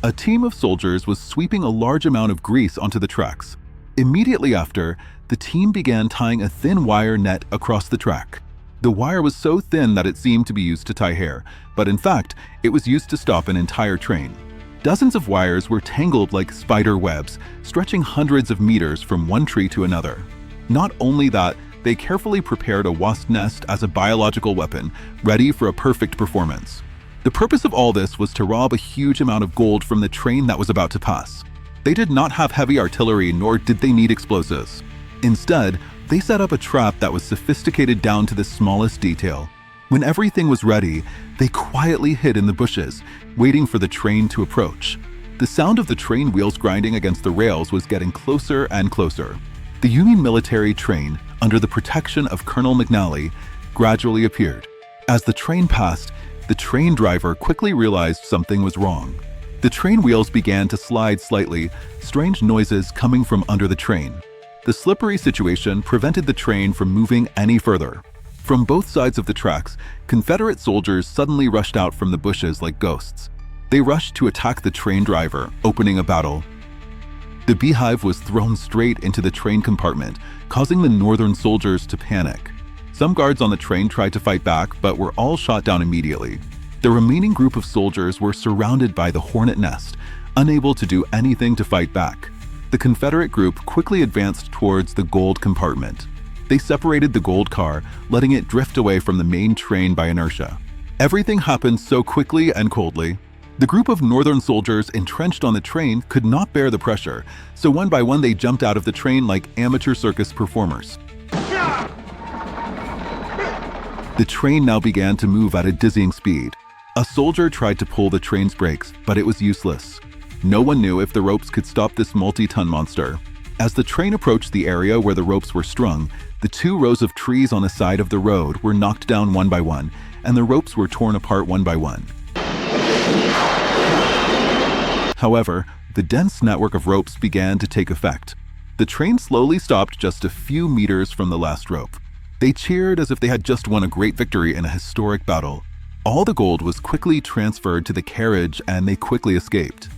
A team of soldiers was sweeping a large amount of grease onto the tracks. Immediately after, the team began tying a thin wire net across the track. The wire was so thin that it seemed to be used to tie hair, but in fact, it was used to stop an entire train. Dozens of wires were tangled like spider webs, stretching hundreds of meters from one tree to another. Not only that, they carefully prepared a wasp nest as a biological weapon, ready for a perfect performance. The purpose of all this was to rob a huge amount of gold from the train that was about to pass. They did not have heavy artillery, nor did they need explosives. Instead, they set up a trap that was sophisticated down to the smallest detail. When everything was ready, they quietly hid in the bushes, waiting for the train to approach. The sound of the train wheels grinding against the rails was getting closer and closer. The Union military train, under the protection of Colonel McNally, gradually appeared. As the train passed, the train driver quickly realized something was wrong. The train wheels began to slide slightly, strange noises coming from under the train. The slippery situation prevented the train from moving any further. From both sides of the tracks, Confederate soldiers suddenly rushed out from the bushes like ghosts. They rushed to attack the train driver, opening a battle. The beehive was thrown straight into the train compartment, causing the Northern soldiers to panic. Some guards on the train tried to fight back, but were all shot down immediately. The remaining group of soldiers were surrounded by the hornet nest, unable to do anything to fight back. The Confederate group quickly advanced towards the gold compartment. They separated the gold car, letting it drift away from the main train by inertia. Everything happened so quickly and coldly. The group of Northern soldiers entrenched on the train could not bear the pressure, so one by one they jumped out of the train like amateur circus performers. The train now began to move at a dizzying speed. A soldier tried to pull the train's brakes, but it was useless. No one knew if the ropes could stop this multi-ton monster. As the train approached the area where the ropes were strung, the 2 rows of trees on the side of the road were knocked down one by one, and the ropes were torn apart one by one. However, the dense network of ropes began to take effect. The train slowly stopped just a few meters from the last rope. They cheered as if they had just won a great victory in a historic battle. All the gold was quickly transferred to the carriage and they quickly escaped.